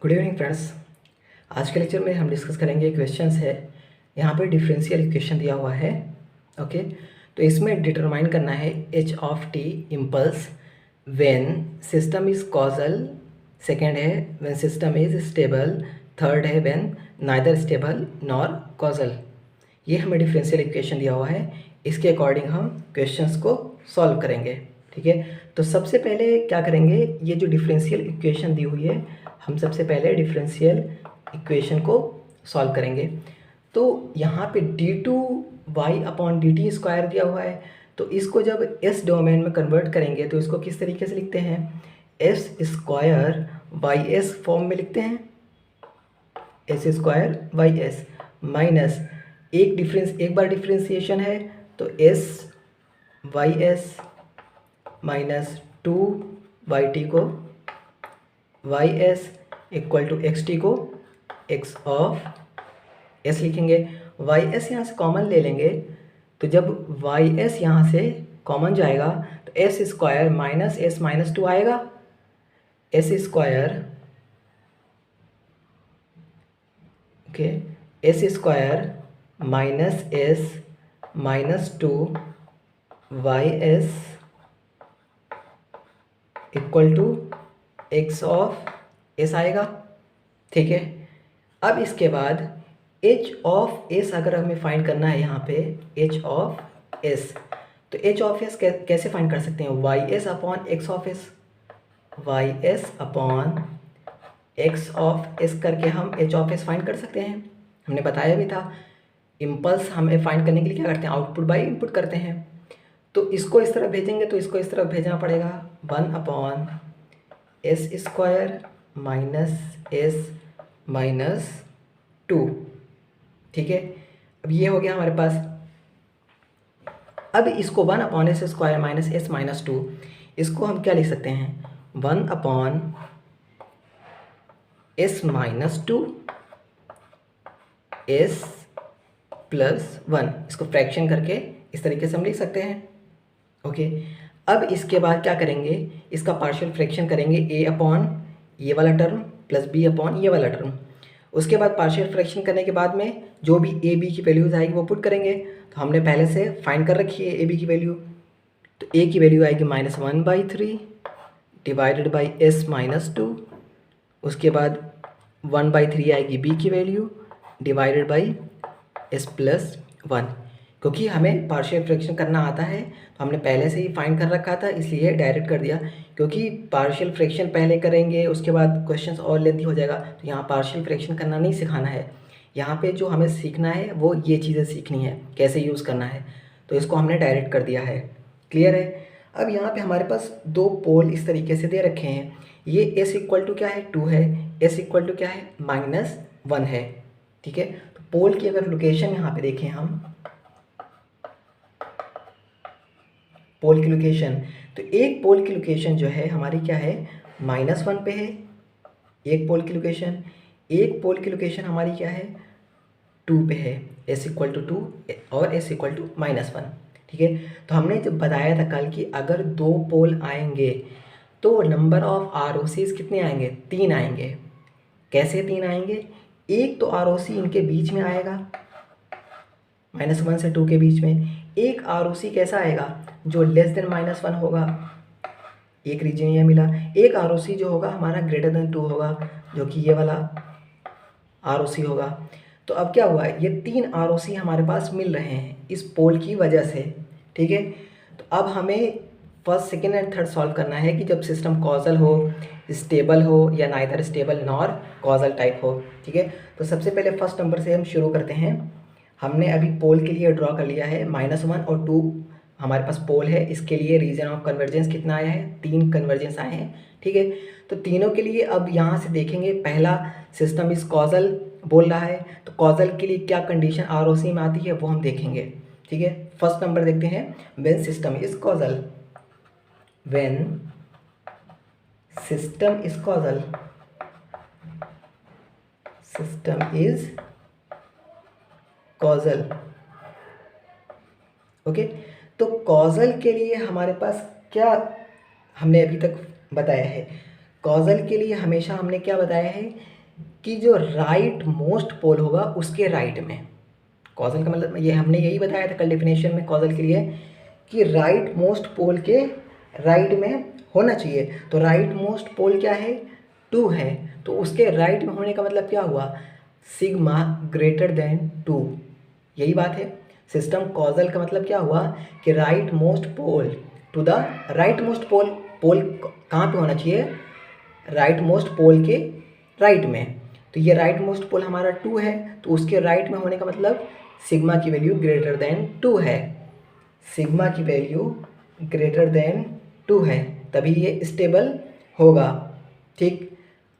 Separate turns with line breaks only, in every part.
Good evening friends. आज के lecture में हम डिस्कस करेंगे क्वेश्चंस है। यहाँ पे डिफरेंशियल इक्वेशन दिया हुआ है। ओके, तो इसमें डिटरमाइन करना है H of T impulse when system is causal. Second है when system is stable. Third है when neither stable nor causal. ये हमें डिफरेंशियल इक्वेशन दिया हुआ है। इसके अकॉर्डिंग हम क्वेश्चंस को सॉल्व करेंगे। ठीक है, तो सबसे पहले क्या करेंगे, ये जो डिफरेंशियल इक्वेशन दी हुई है हम सबसे पहले डिफरेंशियल इक्वेशन को सॉल्व करेंगे। तो यहाँ पे d2y/dt² दिया हुआ है, तो इसको जब एस डोमेन में कन्वर्ट करेंगे तो इसको किस तरीके से लिखते हैं, s² फॉर्म में लिखते हैं। s² माइनस एक बार डिफ्रेंसिएशन है तो s/s माइनस 2/t को ys=xt को x ऑफ s लिखेंगे। ys यहाँ से कॉमन ले लेंगे, तो जब ys यहाँ से कॉमन जाएगा तो s² माइनस s माइनस 2 आएगा। s² okay, s² minus s minus 2 ys equal to x of s आएगा। ठीक है, अब इसके बाद h ऑफ s अगर हमें फाइंड करना है यहाँ पे h ऑफ s, तो h ऑफ s कैसे फाइंड कर सकते हैं, ys upon x of s, ys upon x of s करके हम h ऑफ s फाइंड कर सकते हैं। हमने बताया भी था, इम्पल्स हमें फाइंड करने के लिए क्या करते हैं, आउटपुट बाई इनपुट करते हैं। तो इसको इस तरफ भेजेंगे तो इसको इस तरफ भेजना पड़ेगा, 1/s² माइनस s माइनस 2। ठीक है, अब ये हो गया हमारे पास। अब इसको 1/s² माइनस s माइनस 2, इसको हम क्या लिख सकते हैं, 1/s माइनस 2 s प्लस 1, इसको फ्रैक्शन करके इस तरीके से हम लिख सकते हैं। ओके, अब इसके बाद क्या करेंगे, इसका पार्शियल फ्रैक्शन करेंगे a अपॉन ये वाला टर्म प्लस b अपॉन ये वाला टर्म। उसके बाद पार्शियल फ्रैक्शन करने के बाद में जो भी a b की वैल्यूज आएगी वो पुट करेंगे। तो हमने पहले से फाइंड कर रखी है a b की वैल्यू, तो a की वैल्यू आएगी -1/3 डिवाइडेड बाई s माइनस 2। उसके बाद 1/3 आएगी b की value divided by s plus 1। क्योंकि हमें पार्शियल फ्रैक्शन करना आता है तो हमने पहले से ही फाइंड कर रखा था, इसलिए डायरेक्ट कर दिया। क्योंकि पार्शियल फ्रैक्शन पहले करेंगे उसके बाद क्वेश्चंस और लेंथी हो जाएगा, तो यहाँ पार्शियल फ्रैक्शन करना नहीं सिखाना है। यहाँ पे जो हमें सीखना है वो ये चीज़ें सीखनी है, कैसे यूज़ करना है, तो इसको हमने डायरेक्ट कर दिया है। क्लियर है। अब यहाँ पे हमारे पास दो पोल इस तरीके से दे रखे हैं, ये s इक्वल टू क्या है, 2 है, s इक्वल टू क्या है, -1 है। ठीक है, तो पोल की अगर लोकेशन यहाँ पे देखें हम, पोल की लोकेशन, तो एक पोल की लोकेशन जो है हमारी क्या है, -1 पे है एक पोल की लोकेशन, एक पोल की लोकेशन हमारी क्या है, 2 पे है, s इक्वल टू 2 और s इक्वल टू -1। ठीक है, तो हमने जब बताया था कल कि अगर दो पोल आएंगे तो नंबर ऑफ ROCs कितने आएंगे, 3 आएंगे। कैसे 3 आएंगे, एक तो ROC इनके बीच में आएगा -1 से 2 के बीच में, एक ROC कैसा आएगा जो लेस देन -1 होगा, एक रीजन ये मिला। एक ROC जो होगा हमारा ग्रेटर देन 2 होगा, जो कि ये वाला ROC होगा। तो अब क्या हुआ, ये 3 ROC हमारे पास मिल रहे हैं इस पोल की वजह से। ठीक है, तो अब हमें first second and third solve करना है कि जब सिस्टम कॉजल हो, स्टेबल हो या neither stable nor causal type हो। ठीक है, तो सबसे पहले फर्स्ट नंबर से हम शुरू करते हैं। हमने अभी पोल के लिए ड्रॉ कर लिया है, -1 और 2 हमारे पास पोल है, इसके लिए रीजन ऑफ कन्वर्जेंस कितना आया है, 3 कन्वर्जेंस आए हैं। ठीक है, तो तीनों के लिए अब यहाँ से देखेंगे, पहला सिस्टम इज कॉजल बोल रहा है, तो कॉजल के लिए क्या कंडीशन ROC में आती है वो हम देखेंगे। ठीक है, फर्स्ट नंबर देखते हैं, when system is causal, when system is causal, system is causal. Okay, तो कॉजल के लिए हमारे पास क्या हमने अभी तक बताया है, कॉजल के लिए हमेशा हमने क्या बताया है कि जो राइट मोस्ट पोल होगा उसके राइट में, कॉजल का मतलब ये हमने यही बताया था कल डेफिनेशन में कॉजल के लिए कि राइट मोस्ट पोल के राइट में होना चाहिए। तो राइट मोस्ट पोल क्या है, 2 है, तो उसके राइट में होने का मतलब क्या हुआ, सिग्मा ग्रेटर देन 2, यही बात है। सिस्टम कॉजल का मतलब क्या हुआ कि right most pole to the right most pole, pole कहाँ पे होना चाहिए, राइट मोस्ट पोल के राइट में। तो ये राइट मोस्ट पोल हमारा 2 है, तो उसके राइट में होने का मतलब सिग्मा की वैल्यू ग्रेटर देन 2 है, सिग्मा की वैल्यू ग्रेटर देन 2 है, तभी ये स्टेबल होगा। ठीक,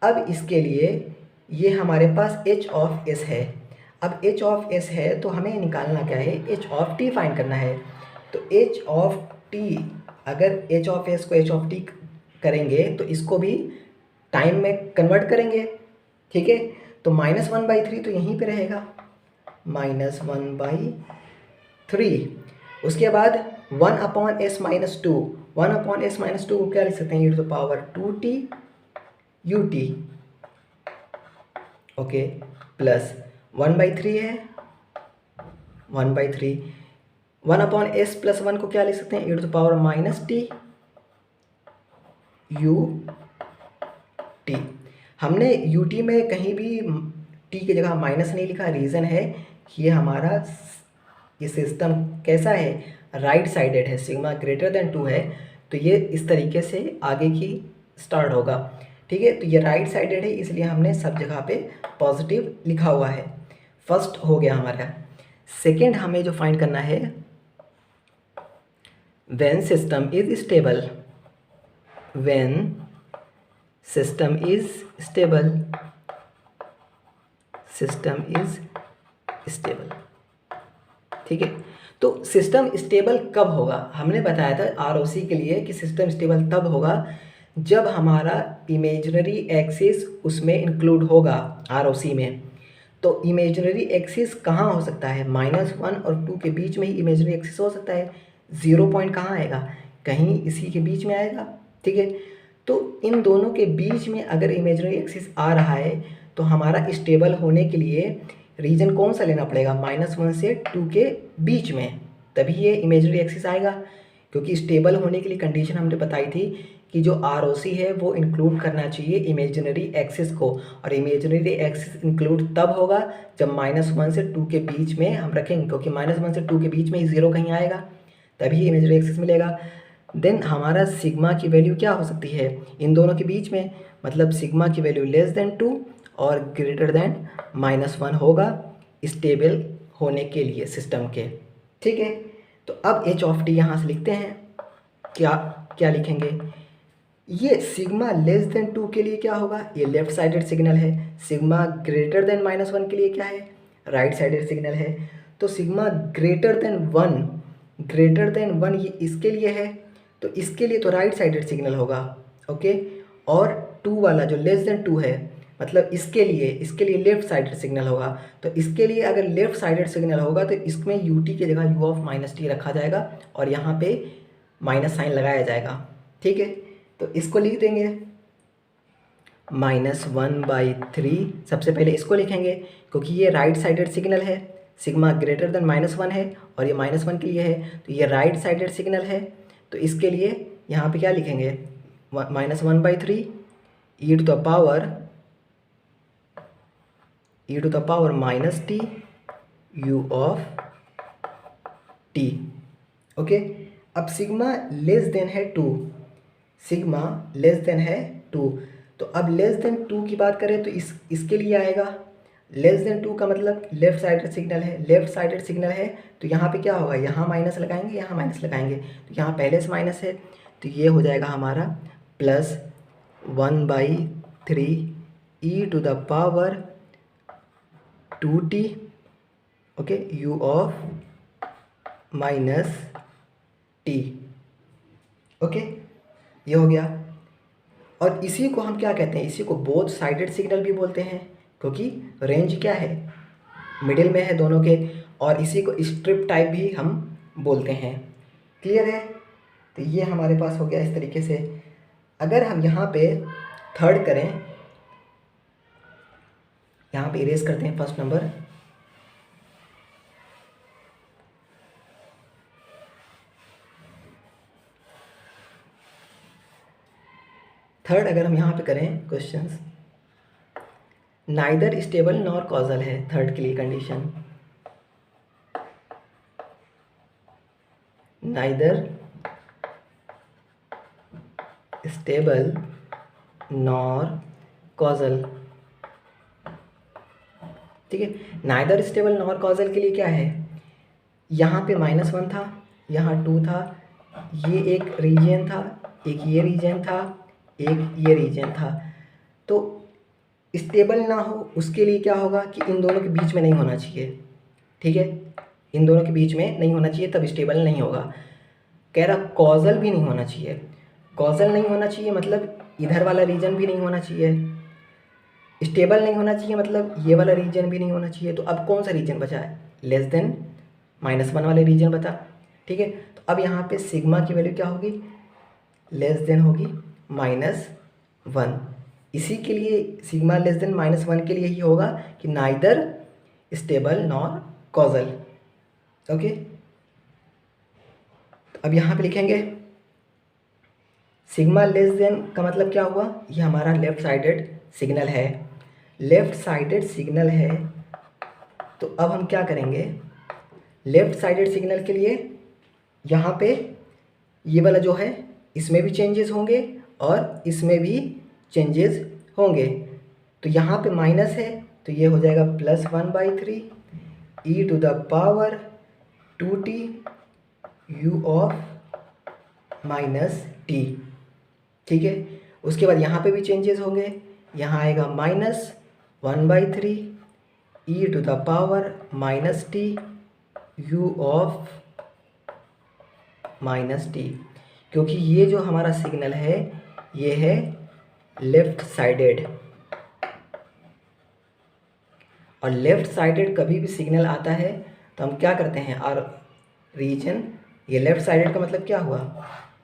अब इसके लिए ये हमारे पास एच ऑफ एस है। अब एच ऑफ एस है तो हमें निकालना क्या है, एच ऑफ टी फाइंड करना है। तो एच ऑफ टी, अगर एच ऑफ एस को एच ऑफ टी करेंगे तो इसको भी टाइम में कन्वर्ट करेंगे, ठीक है। तो -1/3 तो यहीं पे रहेगा, -1/3। उसके बाद 1/s-2, 1/s-2 को क्या लिख सकते हैं, e⁻2t ut, ओके, प्लस 1/3 है, 1/3, 1/s+1 को क्या लिख सकते हैं, e⁻t ut। हमने ut में कहीं भी t की जगह माइनस नहीं लिखा, रीज़न है कि ये हमारा ये सिस्टम कैसा है, राइट साइडेड है, सिग्मा ग्रेटर देन 2 है, तो ये इस तरीके से आगे की स्टार्ट होगा, ठीक है। तो ये राइट साइडेड है इसलिए हमने सब जगह पे पॉजिटिव लिखा हुआ है, फर्स्ट हो गया हमारा। सेकेंड हमें जो फाइंड करना है, when system is stable, when system is stable, system is stable, ठीक है। तो सिस्टम स्टेबल कब होगा, हमने बताया था आरओसी के लिए कि सिस्टम स्टेबल तब होगा जब हमारा इमेजिनरी एक्सिस उसमें इंक्लूड होगा आरओसी में। तो इमेजिनरी एक्सिस कहाँ हो सकता है, -1 और 2 के बीच में ही इमेजिनरी एक्सिस हो सकता है। 0 पॉइंट कहाँ आएगा, कहीं इसी के बीच में आएगा, ठीक है। तो इन दोनों के बीच में अगर इमेजिनरी एक्सिस आ रहा है तो हमारा स्टेबल होने के लिए रीजन कौन सा लेना पड़ेगा, -1 से 2 के बीच में, तभी ये इमेजिनरी एक्सिस आएगा। क्योंकि स्टेबल होने के लिए कंडीशन हमने बताई थी कि जो आरओसी है वो इंक्लूड करना चाहिए इमेजिनरी एक्सिस को, और इमेजिनरी एक्सिस इंक्लूड तब होगा जब -1 से 2 के बीच में हम रखेंगे, क्योंकि -1 से 2 के बीच में ही 0 कहीं आएगा, तभी इमेजिनरी एक्सिस मिलेगा। देन हमारा सिग्मा की वैल्यू क्या हो सकती है इन दोनों के बीच में, मतलब सिग्मा की वैल्यू लेस देन 2 और ग्रेटर देन -1 होगा स्टेबल होने के लिए सिस्टम के, ठीक है। तो अब एच ऑफ टी यहाँ से लिखते हैं, क्या क्या लिखेंगे, ये सिग्मा लेस देन 2 के लिए क्या होगा, ये लेफ्ट साइडेड सिग्नल है, सिग्मा ग्रेटर देन -1 के लिए क्या है, राइट साइडेड सिग्नल है। तो sigma greater than 1, greater than 1 ये इसके लिए है, तो इसके लिए तो राइट साइडेड सिग्नल होगा, ओके। और 2 वाला जो लेस देन 2 है, मतलब इसके लिए लेफ्ट साइडेड सिग्नल होगा। तो इसके लिए अगर लेफ्ट साइडेड सिग्नल होगा तो इसमें ut की जगह u ऑफ -t रखा जाएगा और यहाँ पे माइनस साइन लगाया जाएगा, ठीक है। तो इसको लिख देंगे -1/3, सबसे पहले इसको लिखेंगे क्योंकि ये राइट साइडेड सिग्नल है, सिग्मा ग्रेटर देन -1 है और ये -1 के लिए है, तो ये राइट साइडेड सिग्नल है। तो इसके लिए यहाँ पे क्या लिखेंगे, -1/3 e to the power -t u of t, okay. अब सिग्मा लेस देन है 2, सिग्मा लेस देन है 2, तो अब लेस देन 2 की बात करें तो इसके लिए आएगा, लेस देन 2 का मतलब लेफ्ट साइडेड सिग्नल है, लेफ्ट साइडेड सिग्नल है तो यहाँ पे क्या होगा, यहाँ माइनस लगाएंगे, यहाँ माइनस लगाएंगे, तो यहाँ पहले से माइनस है तो ये हो जाएगा हमारा +1/3 e to the power 2t, okay, u of -t, okay, ये हो गया। और इसी को हम क्या कहते हैं, इसी को बोथ साइडेड सिग्नल भी बोलते हैं क्योंकि रेंज क्या है, मिडिल में है दोनों के, और इसी को स्ट्रिप टाइप भी हम बोलते हैं, क्लियर है। तो ये हमारे पास हो गया इस तरीके से। अगर हम यहाँ पे थर्ड करें, यहाँ पे इरेज करते हैं फर्स्ट नंबर। थर्ड अगर हम यहाँ पे करें questions, neither stable nor causal है थर्ड के लिए condition, neither stable nor causal. ठीक है, नाइदर स्टेबल नॉर कॉजल के लिए क्या है, यहाँ पे -1 था, यहाँ 2 था, ये एक रीजन था, एक ये रीजन था, एक ये रीजन था। तो स्टेबल ना हो उसके लिए क्या होगा कि इन दोनों के बीच में नहीं होना चाहिए। ठीक है, इन दोनों के बीच में नहीं होना चाहिए, तब स्टेबल नहीं होगा। कह रहा कॉजल भी नहीं होना चाहिए, कॉजल नहीं होना चाहिए मतलब इधर वाला रीजन भी नहीं होना चाहिए, स्टेबल नहीं होना चाहिए मतलब ये वाला रीजन भी नहीं होना चाहिए। तो अब कौन सा रीजन बचा है, लेस देन -1 वाले रीजन बता। ठीक है, तो अब यहाँ पे सिग्मा की वैल्यू क्या होगी, लेस देन होगी -1। इसी के लिए सिग्मा लेस देन -1 के लिए ही होगा कि neither stable nor causal. Okay, तो अब यहाँ पे लिखेंगे सिग्मा लेस देन का मतलब क्या हुआ, ये हमारा लेफ्ट साइडेड सिग्नल है, लेफ्ट साइडेड सिग्नल है। तो अब हम क्या करेंगे, लेफ्ट साइडेड सिग्नल के लिए यहाँ पे ये वाला जो है इसमें भी चेंजेस होंगे और इसमें भी चेंजेस होंगे। तो यहाँ पे माइनस है तो ये हो जाएगा +1/3 e⁻²t u ऑफ -t। ठीक है, उसके बाद यहाँ पे भी चेंजेस होंगे, यहाँ आएगा -1/3 e⁻−t u ऑफ -t, क्योंकि ये जो हमारा सिग्नल है ये है लेफ्ट साइडेड, और लेफ्ट साइडेड कभी भी सिग्नल आता है तो हम क्या करते हैं, और रीजन ये लेफ्ट साइडेड का मतलब क्या हुआ,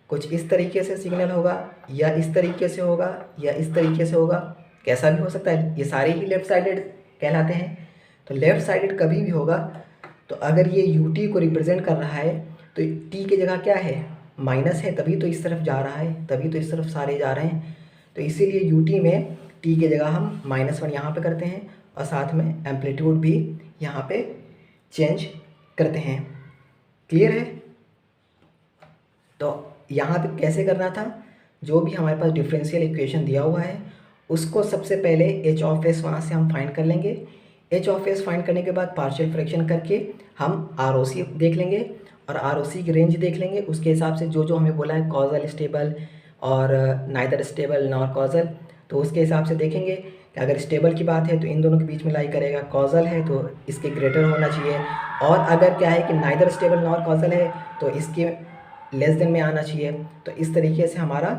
कुछ इस तरीके से सिग्नल होगा या इस तरीके से होगा या इस तरीके से होगा, कैसा भी हो सकता है, ये सारे ही लेफ्ट साइडेड कहलाते हैं। तो लेफ्ट साइडेड कभी भी होगा, तो अगर ये ut को रिप्रेजेंट कर रहा है तो t की जगह क्या है, माइनस है, तभी तो इस तरफ जा रहा है, तभी तो इस तरफ सारे जा रहे हैं। तो इसीलिए ut में t की जगह हम -1 यहाँ पे करते हैं और साथ में एम्पलीट्यूड भी यहाँ पे चेंज करते हैं। क्लियर है, तो यहाँ पे कैसे करना था, जो भी हमारे पास डिफरेंशियल इक्वेशन दिया हुआ है उसको सबसे पहले h ऑफ s वहाँ से हम फाइंड कर लेंगे, h ऑफ s फाइंड करने के बाद पार्शियल फ्रैक्शन करके हम ROC देख लेंगे और ROC की रेंज देख लेंगे, उसके हिसाब से जो जो हमें बोला है कॉजल स्टेबल और नाइदर स्टेबल नॉर कॉजल, तो उसके हिसाब से देखेंगे कि अगर स्टेबल की बात है तो इन दोनों के बीच में लाई करेगा, कॉजल है तो इसके ग्रेटर होना चाहिए, और अगर क्या है कि नाइदर स्टेबल नॉर कॉजल है तो इसके लेस देन में आना चाहिए। तो इस तरीके से हमारा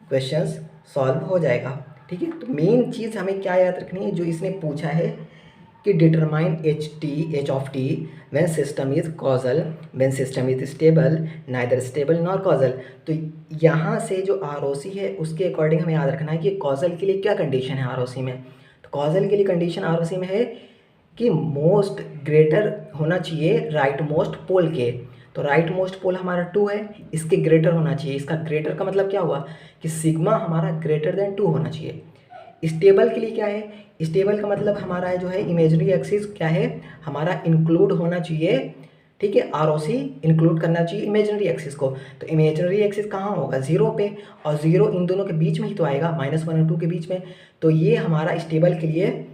क्वेश्चंस सॉल्व हो जाएगा। ठीक है, तो मेन चीज़ हमें क्या याद रखनी है, जो इसने पूछा है कि determine h of t when system is causal, when system is stable, neither stable nor causal. तो यहाँ से जो ROC है उसके अकॉर्डिंग हमें याद रखना है कि कॉजल के लिए क्या कंडीशन है ROC में। तो कॉजल के लिए कंडीशन ROC में है कि मोस्ट ग्रेटर होना चाहिए राइट मोस्ट पोल के, तो राइट मोस्ट पोल हमारा 2 है, इसके ग्रेटर होना चाहिए। इसका ग्रेटर का मतलब क्या हुआ कि सिग्मा हमारा ग्रेटर देन 2 होना चाहिए। स्टेबल के लिए क्या है, स्टेबल का मतलब हमारा जो है इमेजिनरी एक्सिस क्या है हमारा इंक्लूड होना चाहिए। ठीक है, ROC इंक्लूड करना चाहिए इमेजिनरी एक्सिस को। तो इमेजिनरी एक्सिस कहाँ होगा, 0 पे, और 0 इन दोनों के बीच में ही तो आएगा, -1 और 2 के बीच में। तो ये हमारा स्टेबल के लिए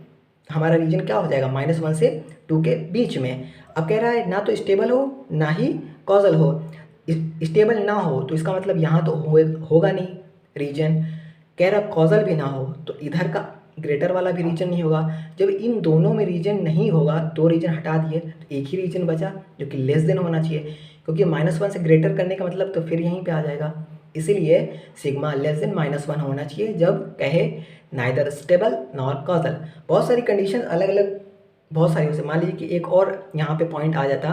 हमारा रीजन क्या हो जाएगा, -1 से 2 के बीच में। अब कह रहा है ना तो स्टेबल हो ना ही कॉजल हो, स्टेबल ना हो तो इसका मतलब यहाँ तो होगा नहीं रीजन, कह रहा कॉजल भी ना हो तो इधर का ग्रेटर वाला भी रीजन नहीं होगा। जब इन दोनों में रीजन नहीं होगा, 2 रीजन हटा दिए तो एक ही रीजन बचा जो कि लेस देन होना चाहिए, क्योंकि -1 से ग्रेटर करने का मतलब तो फिर यहीं पे आ जाएगा। इसीलिए सिग्मा लेस देन -1 होना चाहिए जब कहे नाइदर स्टेबल नॉर कॉजल। बहुत सारी कंडीशन अलग अलग बहुत सारी, उसे मान लीजिए कि एक और यहाँ पे पॉइंट आ जाता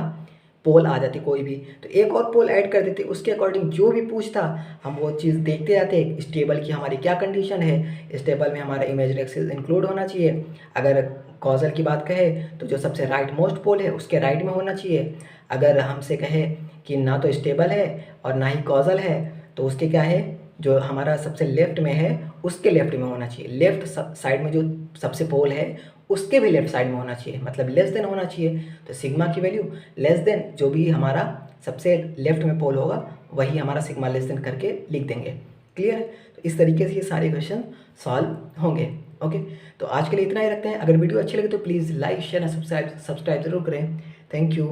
पोल आ जाती कोई भी, तो एक और पोल ऐड कर देते, उसके अकॉर्डिंग जो भी पूछता हम वो चीज़ देखते जाते। इस टेबल की हमारी क्या कंडीशन है, इस टेबल में हमारा इमेजिनरी एक्सिस इंक्लूड होना चाहिए। अगर कॉजल की बात कहे तो जो सबसे राइट मोस्ट पोल है उसके राइट में होना चाहिए। अगर हमसे कहे कि ना तो स्टेबल है और ना ही कॉजल है, तो उसके क्या है, जो हमारा सबसे लेफ्ट में है उसके लेफ्ट में होना चाहिए। लेफ्ट साइड में जो सबसे पोल है उसके भी लेफ्ट साइड में होना चाहिए, मतलब लेस देन होना चाहिए। तो सिग्मा की वैल्यू लेस देन, जो भी हमारा सबसे लेफ्ट में पोल होगा वही हमारा सिग्मा लेस देन करके लिख देंगे। क्लियर है? तो इस तरीके से ये सारे क्वेश्चन सॉल्व होंगे। ओके, तो आज के लिए इतना ही रखते हैं। अगर वीडियो अच्छी लगे तो प्लीज़ लाइक शेयर और सब्सक्राइब ज़रूर करें। Thank you.